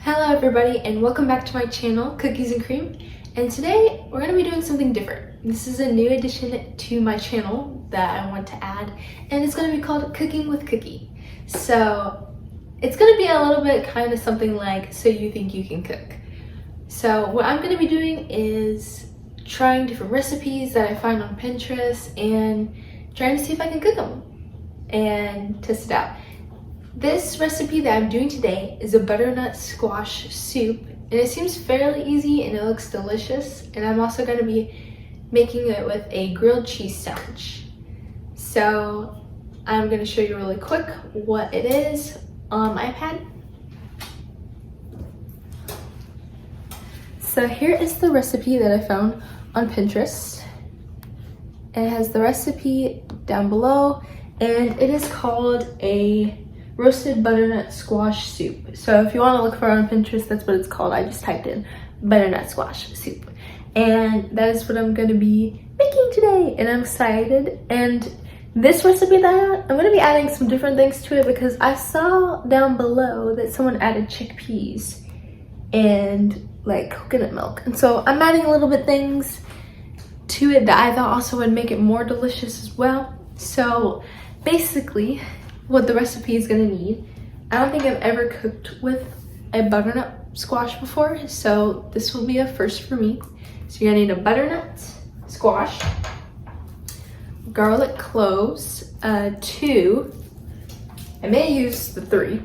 Hello everybody and welcome back to my channel, Cookies and Cream. And today we're going to be doing something different. This is a new addition to my channel that I want to add, and it's going to be called Cooking with Cookie. So it's going to be a little bit kind of something like So You Think You Can Cook. So what I'm going to be doing is trying different recipes that I find on Pinterest and trying to see if I can cook them and test it out. This recipe that I'm doing today is a butternut squash soup, and it seems fairly easy and it looks delicious. And I'm also going to be making it with a grilled cheese sandwich. So I'm going to show you really quick what it is on my iPad. So here is the recipe that I found on Pinterest. It has the recipe down below, and it is called a roasted butternut squash soup. So if you want to look for it on Pinterest, that's what it's called. I just typed in butternut squash soup, and that is what I'm going to be making today, and I'm excited. And this recipe that I'm going to be adding some different things to it because I saw down below that someone added chickpeas and like coconut milk, and so I'm adding a little bit things to it that I thought also would make it more delicious as well. So basically what the recipe is going to need, I don't think I've ever cooked with a butternut squash before, so this will be a first for me. So you're going to need a butternut squash, garlic cloves, 2, I may use the 3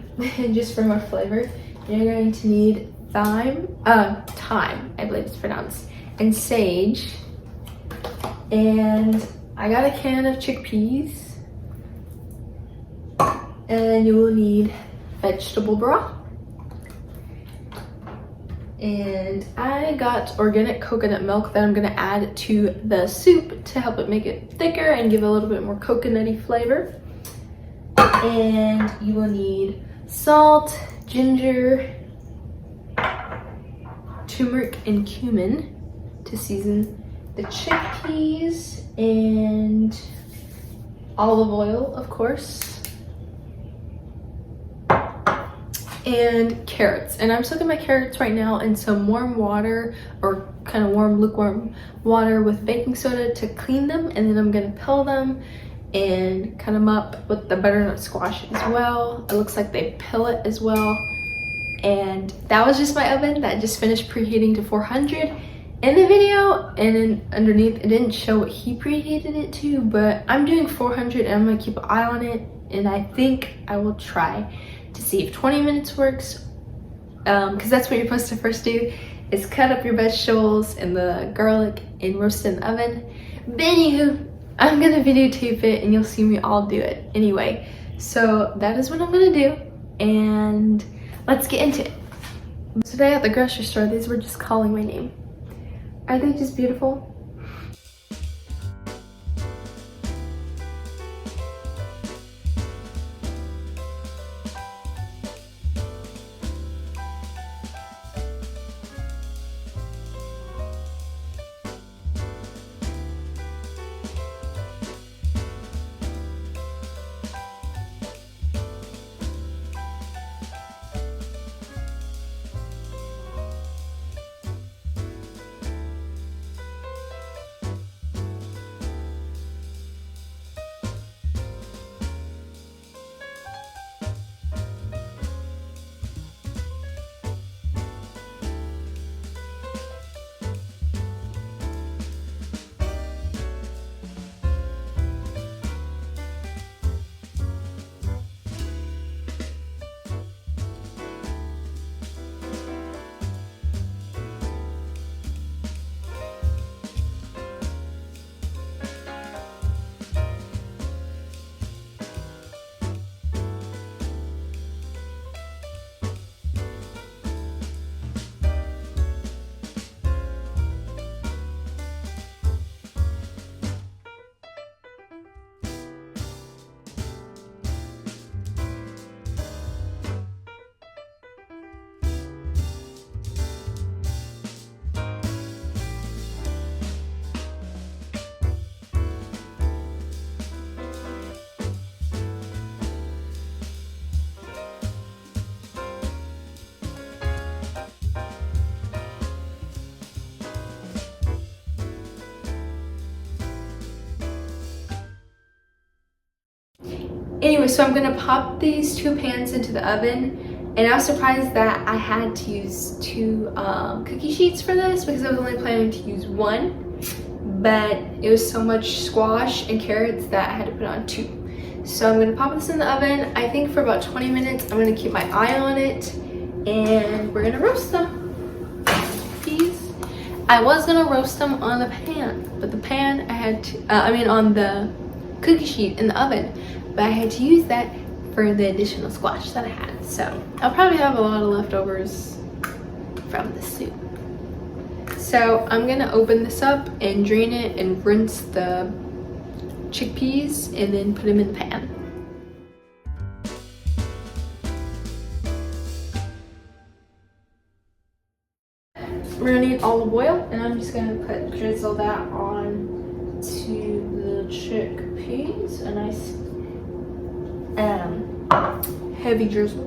just for more flavor. You're going to need thyme, I believe it's pronounced, and sage, and I got a can of chickpeas. And you will need vegetable broth. And I got organic coconut milk that I'm gonna add to the soup to help it make it thicker and give a little bit more coconutty flavor. And you will need salt, ginger, turmeric, and cumin to season the chickpeas, and olive oil, of course, and carrots. And I'm soaking my carrots right now in some warm water, or kind of warm, lukewarm water with baking soda to clean them, and then I'm gonna peel them and cut them up with the butternut squash as well. It looks like they peel it as well. And that was just my oven that just finished preheating to 400 in the video, and then underneath it didn't show what he preheated it to, but I'm doing 400 and I'm gonna keep an eye on it, and I think I will try to see if 20 minutes works, because that's what you're supposed to first do, is cut up your vegetables and the garlic and roast it in the oven. But anywho, I'm gonna videotape it and you'll see me all do it anyway. So that is what I'm gonna do, and let's get into it. Today at the grocery store, these were just calling my name. Are they just beautiful? Anyway, so I'm gonna pop these 2 pans into the oven, and I was surprised that I had to use 2 cookie sheets for this because I was only planning to use 1, but it was so much squash and carrots that I had to put on 2. So I'm gonna pop this in the oven, I think for about 20 minutes. I'm gonna keep my eye on it, and we're gonna roast them. Peas. I was gonna roast them on the pan, but the pan I had to, on the cookie sheet in the oven, but I had to use that for the additional squash that I had. So I'll probably have a lot of leftovers from the soup. So I'm gonna open this up and drain it and rinse the chickpeas and then put them in the pan. We're gonna need olive oil, and I'm just gonna drizzle that on to the chickpeas, a nice heavy drizzle.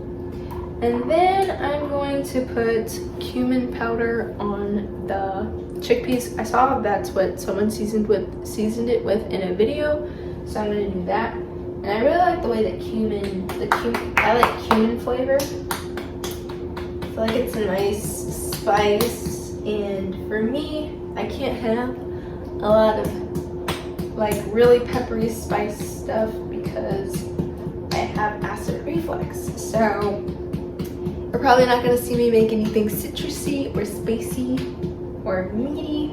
And then I'm going to put cumin powder on the chickpeas. I saw that's what someone seasoned it with in a video, so I'm gonna do that. And I really like the way that I like cumin flavor. I feel like it's a nice spice, and for me, I can't have a lot of like really peppery spice stuff because I have acid reflux. So you're probably not gonna see me make anything citrusy or spicy or meaty,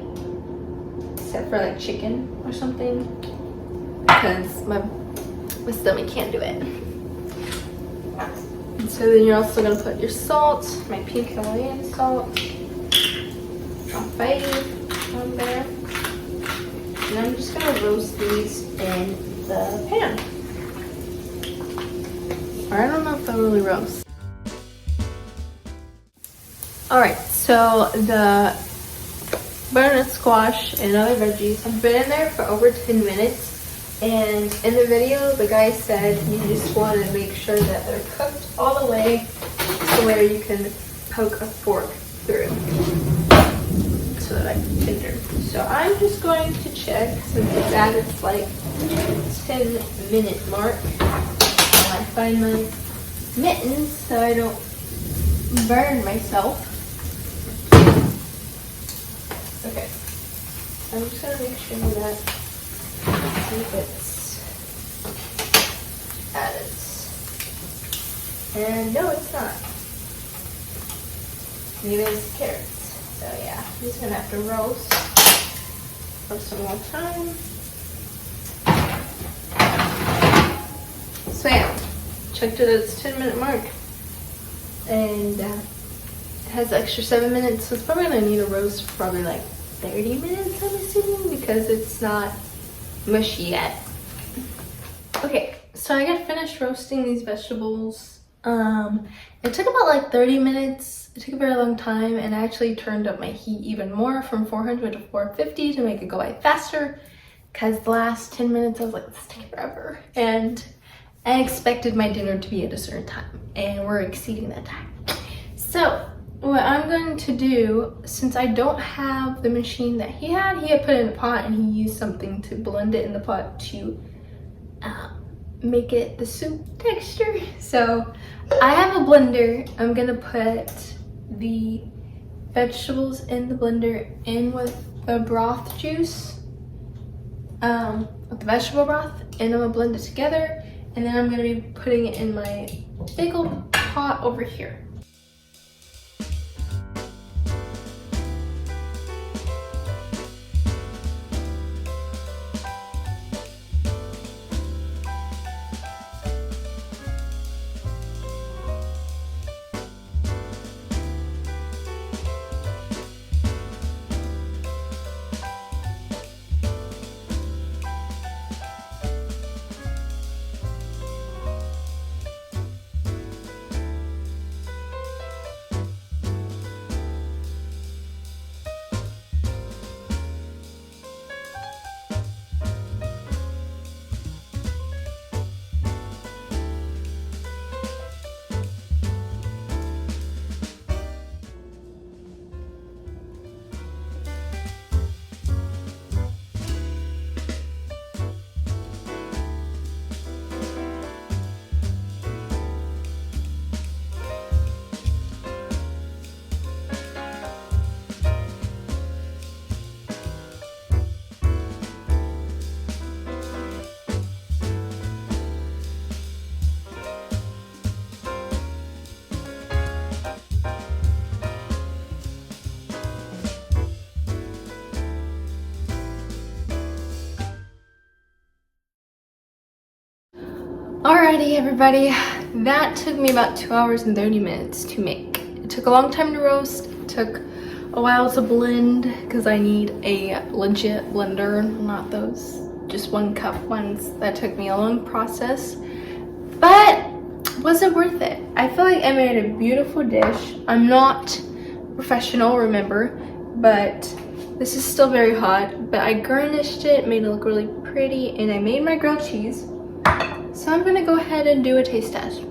except for like chicken or something, because my stomach can't do it. And so then you're also gonna put your salt, my pink Himalayan salt, alfalfa on there, and I'm just gonna roast these in the pan. Or I don't know if they'll really roast. Alright, so the butternut squash and other veggies have been in there for over 10 minutes. And in the video, the guy said you just want to make sure that they're cooked all the way to where you can poke a fork through so that I can tender. So I'm just going to check, since it's at its like 10-minute mark. I find my mittens so I don't burn myself. Okay, I'm just gonna make sure that it's at its, and no, it's not. Neither is the carrots. So yeah, I'm just gonna have to roast for some more time. So yeah, checked it at its 10-minute mark, and it has extra 7 minutes, so it's probably gonna need a roast for probably like 30 minutes, I'm assuming, because it's not mushy yet. Okay, so I got finished roasting these vegetables. It took about like 30 minutes. It took a very long time, and I actually turned up my heat even more from 400 to 450 to make it go by faster, because the last 10 minutes I was like, this is taking forever. And I expected my dinner to be at a certain time, and we're exceeding that time. So what I'm going to do, since I don't have the machine that he had put it in a pot, and he used something to blend it in the pot to make it the soup texture. So I have a blender. I'm gonna put the vegetables in the blender in with the broth juice, with the vegetable broth, and I'm gonna blend it together, and then I'm gonna be putting it in my big old pot over here. Alrighty everybody, that took me about 2 hours and 30 minutes to make. It took a long time to roast, it took a while to blend because I need a legit blender, not those just 1 cup ones. That took me a long process, but was it worth it? I feel like I made a beautiful dish. I'm not professional, remember, but this is still very hot, but I garnished it, made it look really pretty, and I made my grilled cheese. So I'm gonna go ahead and do a taste test.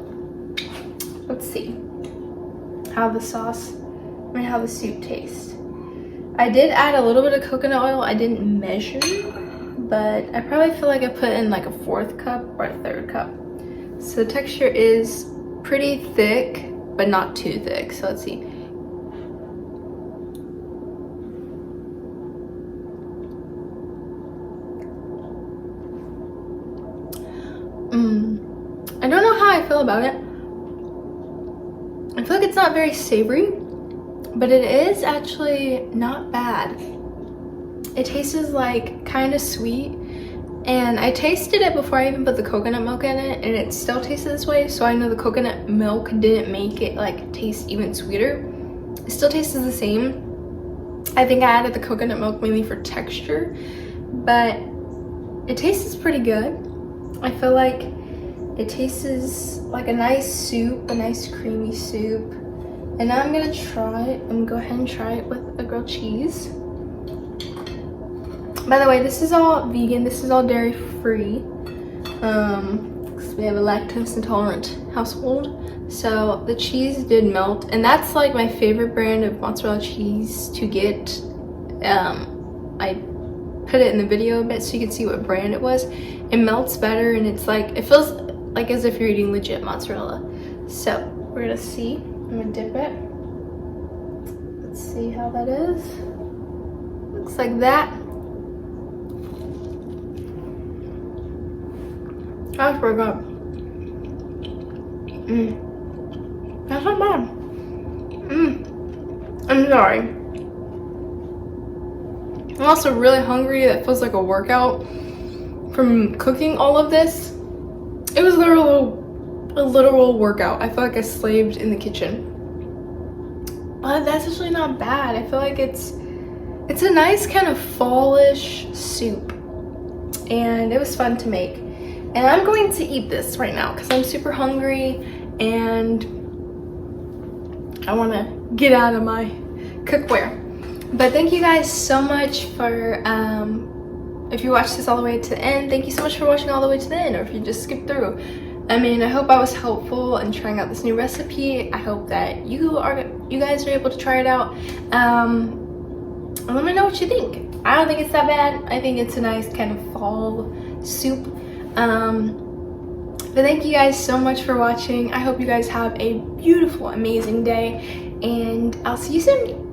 Let's see how the sauce, how the soup tastes. I did add a little bit of coconut oil. I didn't measure, but I probably feel like I put in like a 4th cup or a 3rd cup. So the texture is pretty thick, but not too thick. So let's see. I don't know how I feel about it. I feel like it's not very savory, but it is actually not bad. It tastes like kind of sweet, and I tasted it before I even put the coconut milk in it, and it still tasted this way, so I know the coconut milk didn't make it like taste even sweeter. It still tastes the same. I think I added the coconut milk mainly for texture, but it tastes pretty good. I feel like it tastes like a nice soup, a nice creamy soup. And now I'm gonna try it. I'm gonna go ahead and try it with a grilled cheese. By the way, this is all vegan. This is all dairy free. Because we have a lactose intolerant household. So the cheese did melt, and that's like my favorite brand of mozzarella cheese to get. I put it in the video a bit so you can see what brand it was. It melts better, and it's like, it feels like as if you're eating legit mozzarella. So we're gonna see. I'm gonna dip it. Let's see how that is. Looks like that. That's pretty good. That's not bad. I'm sorry. I'm also really hungry. That feels like a workout from cooking all of this. It was a literal workout. I feel like I slaved in the kitchen. But that's actually not bad. I feel like it's a nice kind of fallish soup. And it was fun to make. And I'm going to eat this right now because I'm super hungry and I want to get out of my cookware. But thank you guys so much for, if you watched this all the way to the end, thank you so much for watching all the way to the end, or if you just skipped through. I mean, I hope I was helpful in trying out this new recipe. I hope that you guys are able to try it out. And let me know what you think. I don't think it's that bad. I think it's a nice kind of fall soup. But thank you guys so much for watching. I hope you guys have a beautiful, amazing day, and I'll see you soon.